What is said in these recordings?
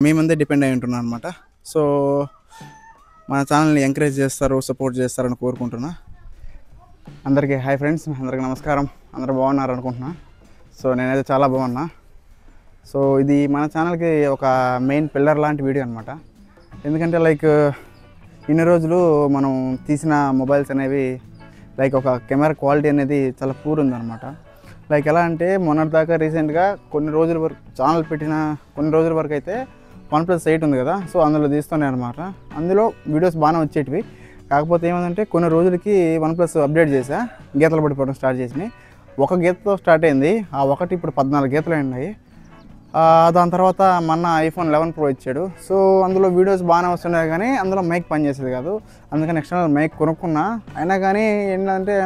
మీ ముందే డిపెండ్ అయి ఉంటున్నాను అనమాట. సో మన ఛానల్ని ఎంకరేజ్ చేస్తారు, సపోర్ట్ చేస్తారని కోరుకుంటున్నా. అందరికీ హాయ్ ఫ్రెండ్స్, అందరికీ నమస్కారం. అందరూ బాగున్నారు అనుకుంటున్నా. సో నేనైతే చాలా బాగున్నా. సో ఇది మన ఛానల్కి ఒక మెయిన్ పిల్లర్ లాంటి వీడియో అనమాట. ఎందుకంటే ఇన్ని రోజులు మనం తీసిన మొబైల్స్ అనేవి ఒక కెమెరా క్వాలిటీ అనేది చాలా పూర్ ఉందన్నమాట. ఎలా అంటే మొన్నటిదాకా రీసెంట్గా కొన్ని రోజుల వరకు ఛానల్ పెట్టిన కొన్ని రోజుల వరకు అయితే OnePlus 8 ఉంది కదా, సో అందులో తీస్తున్నాయి అనమాట. అందులో వీడియోస్ బాగానే వచ్చేటివి. కాకపోతే ఏమంటే కొన్ని రోజులకి OnePlus అప్డేట్ చేసా, గీతలు పడిపోవడం స్టార్ట్ చేసినాయి. ఒక గీతతో స్టార్ట్ అయింది, ఆ ఒకటి ఇప్పుడు 14 గీతలు ఉన్నాయి. దాని తర్వాత మొన్న iPhone 11 Pro ఇచ్చాడు. సో అందులో వీడియోస్ బాగానే వస్తున్నాయి, కానీ అందులో మైక్ పనిచేసేది కాదు. అందుకని ఎక్స్టర్నల్ మైక్ కొనుక్కున్నా. అయినా కానీ ఏంటంటే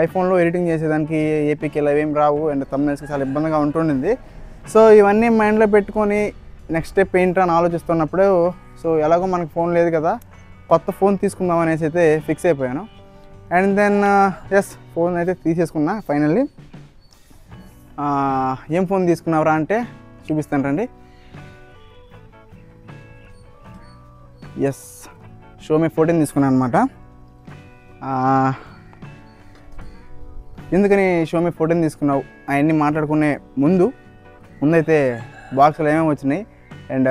ఐఫోన్లో ఎడిటింగ్ చేసేదానికి ఏపీకేలు అవేం రావు, అండ్ థంబ్నెయిల్స్కి చాలా ఇబ్బందిగా ఉంటుండింది. సో ఇవన్నీ మైండ్లో పెట్టుకొని నెక్స్ట్ స్టెప్ ఏంటని ఆలోచిస్తున్నప్పుడు, సో ఎలాగో మనకు ఫోన్ లేదు కదా, కొత్త ఫోన్ తీసుకుందాం అనేసి అయితే ఫిక్స్ అయిపోయాను. అండ్ దెన్ ఫోన్ అయితే తీసేసుకున్నా ఫైనల్లీ. ఏం ఫోన్ తీసుకున్నావురా అంటే చూపిస్తాను రండి. Xiaomi 14 తీసుకున్నాను అనమాట. ఎందుకని Xiaomi 14 తీసుకున్నావు అవన్నీ మాట్లాడుకునే ముందైతే బాక్స్లో ఏమేమి వచ్చినాయి అండ్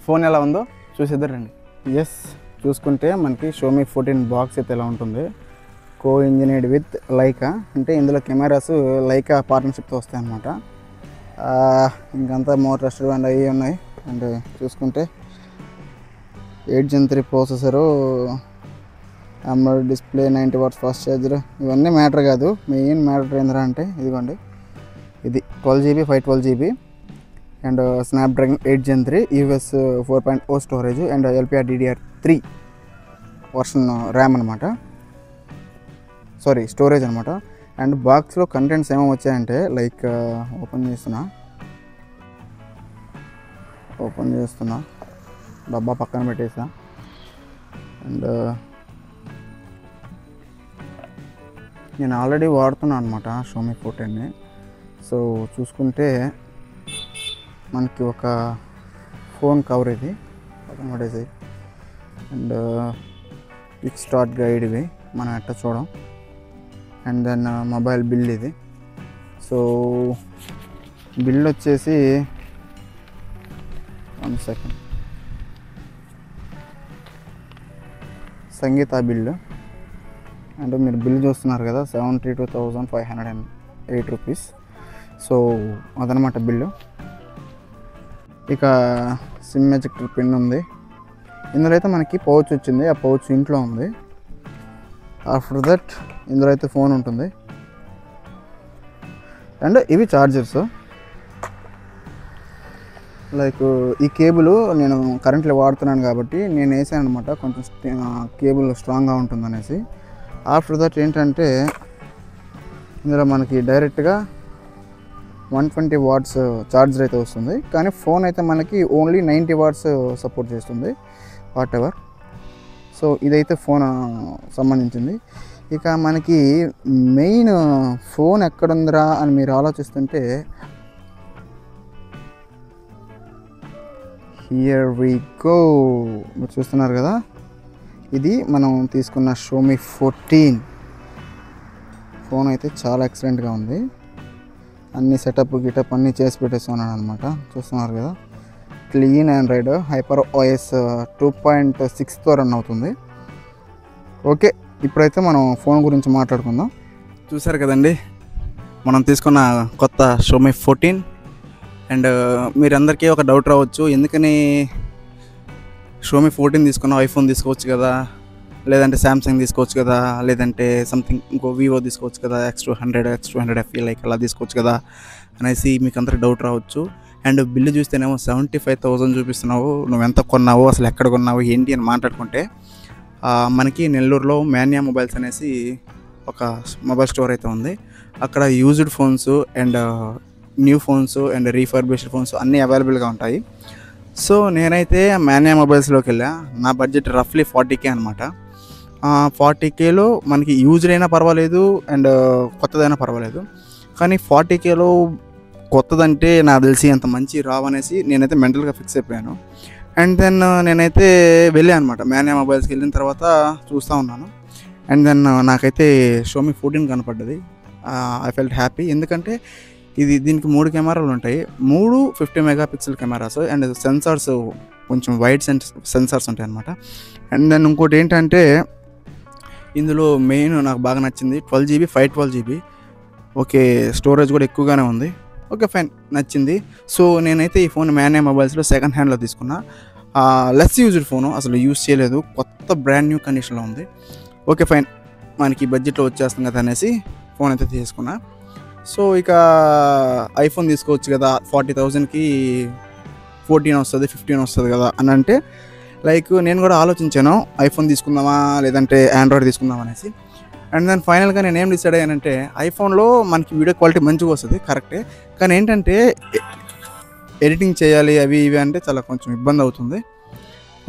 ఫోన్ ఎలా ఉందో చూసేద్దరు రండి. చూసుకుంటే మనకి Xiaomi 14 బాక్స్ అయితే ఎలా ఉంటుంది, ఇంజనీర్డ్ విత్ లైకా. అంటే ఇందులో కెమెరాస్ లైకా పార్ట్నర్షిప్తో వస్తాయి అన్నమాట. ఇంకంతా మోర్ ట్రస్టెడ్ అండ్ అవి ఉన్నాయి. అండ్ చూసుకుంటే 8 Gen 3 processor, AMOLED display, 90 watts fast charger. ఇవన్నీ మ్యాటర్ కాదు, మెయిన్ మ్యాటర్ ఏంద్రా అంటే ఇదిగోండి, ఇది 12GB 512GB and Snapdragon 8 Gen 3 US 4.0 storage and LPDDR3 version RAM అనమాట, స్టోరేజ్ అనమాట. అండ్ బాక్స్లో కంటెంట్స్ ఏమో వచ్చాయంటే ఓపెన్ చేస్తున్నా డబ్బా పక్కన పెట్టేసా. అండ్ నేను ఆల్రెడీ వాడుతున్నాను అనమాట Xiaomi 14ని. సో చూసుకుంటే మనకి ఒక ఫోన్ కవర్ ఇది పక్కన పడేసాయి. అండ్ క్విక్ స్టార్ట్ గైడ్ ఇవి మనం ఎట్లా చూడం. అండ్ దెన్ మొబైల్ బిల్ ఇది. సో బిల్ వచ్చేసి 1 సెకండ్, సంగీత బిల్లు. అంటే మీరు బిల్ చూస్తున్నారు కదా, 72,508 రూపీస్. సో అదనమాట బిల్లు. ఇక సిమ్ ఎజెక్టర్ పిన్ ఉంది. ఇందులో అయితే మనకి పౌచ్ వచ్చింది, ఆ పౌచ్ ఇంట్లో ఉంది. ఆఫ్టర్ దట్ ఇందులో అయితే ఫోన్ ఉంటుంది. అండ్ ఇవి ఛార్జర్స్. ఈ కేబుల్ నేను కరెంట్లో వాడుతున్నాను కాబట్టి నేను వేసాను అనమాట, కొంచెం కేబుల్ స్ట్రాంగ్గా ఉంటుందనేసి. ఆఫ్టర్ దట్ ఏంటంటే ఇందులో మనకి డైరెక్ట్గా 120 watts ఛార్జర్ అయితే వస్తుంది, కానీ ఫోన్ అయితే మనకి ఓన్లీ 90 watts సపోర్ట్ చేస్తుంది, వాట్ ఎవర్. సో ఇదైతే ఫోన్ సంబంధించింది. ఇక మనకి మెయిన్ ఫోన్ ఎక్కడుందిరా అని మీరు ఆలోచిస్తుంటే, హియర్ వి గో. మీరు చూస్తున్నారు కదా, ఇది మనం తీసుకున్న Xiaomi 14 ఫోన్. అయితే చాలా ఎక్సలెంట్గా ఉంది. అన్ని సెటప్ గిటప్ అన్నీ చేసి పెట్టేస్తున్నాను అనమాట. చూస్తున్నారు కదా, క్లీన్ ఆండ్రాయిడ్ HyperOS 2.6తో రన్ అవుతుంది. ఓకే, ఇప్పుడైతే మనం ఫోన్ గురించి మాట్లాడుకుందాం. చూసారు కదండి మనం తీసుకున్న కొత్త Xiaomi 14. అండ్ మీరందరికీ ఒక డౌట్ రావచ్చు, ఎందుకని Xiaomi 14 తీసుకున్నావు, ఐఫోన్ తీసుకోవచ్చు కదా, లేదంటే శాంసంగ్ తీసుకోవచ్చు కదా, లేదంటే సంథింగ్ ఇంకో వివో తీసుకోవచ్చు కదా, X200 FE అలా తీసుకోవచ్చు కదా అనేసి మీకు అందరికి డౌట్ రావచ్చు. అండ్ బిల్లు చూస్తేనేమో 75,000 చూపిస్తున్నావు, నువ్వు ఎంత కొన్నావు, అసలు ఎక్కడ కొన్నావు ఏంటి అని మాట్లాడుకుంటే, మనకి నెల్లూరులో మాన్యా మొబైల్స్ అనేసి ఒక మొబైల్ స్టోర్ అయితే ఉంది. అక్కడ used phones and new phones and refurbished phones అన్నీ అవైలబుల్గా ఉంటాయి. సో నేనైతే మాన్యా మొబైల్స్లోకి వెళ్ళా. నా బడ్జెట్ రఫ్లీ 40K అనమాట. 40Kలో మనకి యూజ్డ్ అయినా పర్వాలేదు అండ్ కొత్తదైనా పర్వాలేదు, కానీ 40Kలో కొత్తదంటే నాకు తెలిసి అంత మంచి రావనేసి నేనైతే మెంటల్గా ఫిక్స్ అయిపోయాను. అండ్ దెన్ నేనైతే వెళ్ళాను అనమాట. మాన్యా మొబైల్స్కి వెళ్ళిన తర్వాత చూస్తూ ఉన్నాను. అండ్ దెన్ నాకైతే షోమీ 14 కనపడ్డది. I felt happy. ఎందుకంటే దీనికి 3 కెమెరాలు ఉంటాయి. 3 50 మెగాపిక్సెల్ కెమెరాస్ అండ్ సెన్సార్స్ కొంచెం వైడ్ సెన్సార్స్ ఉంటాయి అనమాట. అండ్ దెన్ ఇంకోటి ఏంటంటే ఇందులో మెయిన్ నాకు బాగా నచ్చింది 12 GB 512 GB. ఓకే, స్టోరేజ్ కూడా ఎక్కువగానే ఉంది. ఓకే ఫైన్, నచ్చింది. సో నేనైతే ఈ ఫోన్ మాన్యా మొబైల్స్లో సెకండ్ హ్యాండ్లో తీసుకున్నా. లెస్ యూజ్డ్ ఫోను, అసలు యూజ్ చేయలేదు, కొత్త బ్రాండ్ న్యూ కండిషన్లో ఉంది. ఓకే ఫైన్, మనకి బడ్జెట్లో వచ్చేస్తుంది కదా అనేసి ఫోన్ అయితే తీసుకున్నా. సో ఇక ఐఫోన్ తీసుకోవచ్చు కదా, 40,000కి 14 వస్తుంది 15 వస్తుంది కదా అని అంటే లైక్ నేను కూడా ఆలోచించాను ఐఫోన్ తీసుకుందామా లేదంటే ఆండ్రాయిడ్ తీసుకుందామా అనేసి. అండ్ దెన్ ఫైనల్గా నేను ఏం డిసైడ్ అయ్యానంటే ఐఫోన్లో మనకి వీడియో క్వాలిటీ మంచిగా వస్తుంది కరెక్టే, కానీ ఏంటంటే ఎడిటింగ్ చేయాలి అవి ఇవి అంటే చాలా కొంచెం ఇబ్బంది అవుతుంది.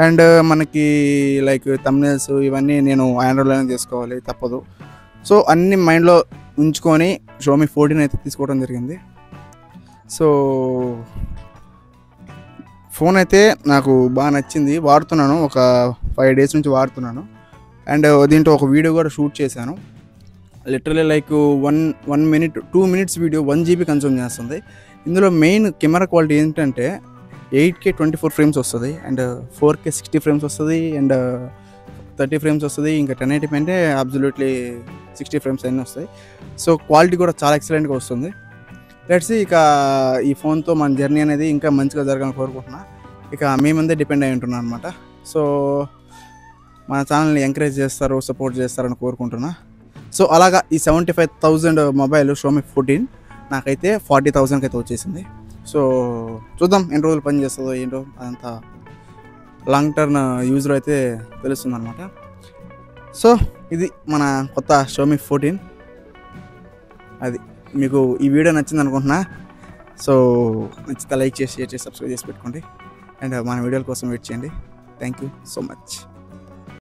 అండ్ మనకి లైక్ థంబ్నెయిల్స్ ఇవన్నీ నేను ఆండ్రాయిడ్లోనే చేసుకోవాలి, తప్పదు. సో అన్ని మైండ్లో ఉంచుకొని షోమీ 14 అయితే తీసుకోవడం జరిగింది. సో ఫోన్ అయితే నాకు బాగా నచ్చింది, వాడుతున్నాను, ఒక 5 days నుంచి వాడుతున్నాను. అండ్ దీంట్లో ఒక వీడియో కూడా షూట్ చేశాను. Literally like 1 minute 2 minutes video 1 GB consume చేస్తుంది. ఇందులో మెయిన్ కెమెరా క్వాలిటీ ఏంటంటే 8K 24 frames వస్తుంది అండ్ 4K 60 frames వస్తుంది అండ్ 30 frames వస్తుంది. ఇంకా 1080p అంటే అబ్సల్యూట్లీ 60 frames అన్నీ వస్తాయి. సో క్వాలిటీ కూడా చాలా ఎక్సలెంట్గా వస్తుంది. లెట్స్ ఇక ఈ ఫోన్తో మన జర్నీ అనేది ఇంకా మంచిగా జరగాలని కోరుకుంటున్నా. ఇక మీ ముందే డిపెండ్ అయి ఉంటున్నాను అనమాట. సో మన ఛానల్ని ఎంకరేజ్ చేస్తారు, సపోర్ట్ చేస్తారని కోరుకుంటున్నా. సో అలాగా ఈ 75,000 మొబైల్ షోమీ 14 నాకైతే 40,000కి అయితే వచ్చేసింది. సో చూద్దాం ఎన్ని రోజులు పని చేస్తుందో ఏంటో, అదంతా లాంగ్ టర్మ్ యూజ్లో అయితే తెలుస్తుంది అనమాట. సో ఇది మన కొత్త షోమీ 14. అది మీకు ఈ వీడియో నచ్చింది అనుకుంటున్నా. సో నచ్చితే లైక్ చేసి షేర్ చేసి సబ్స్క్రైబ్ చేసి పెట్టుకోండి అండ్ మన వీడియోల కోసం వెయిట్ చేయండి. Thank you so much.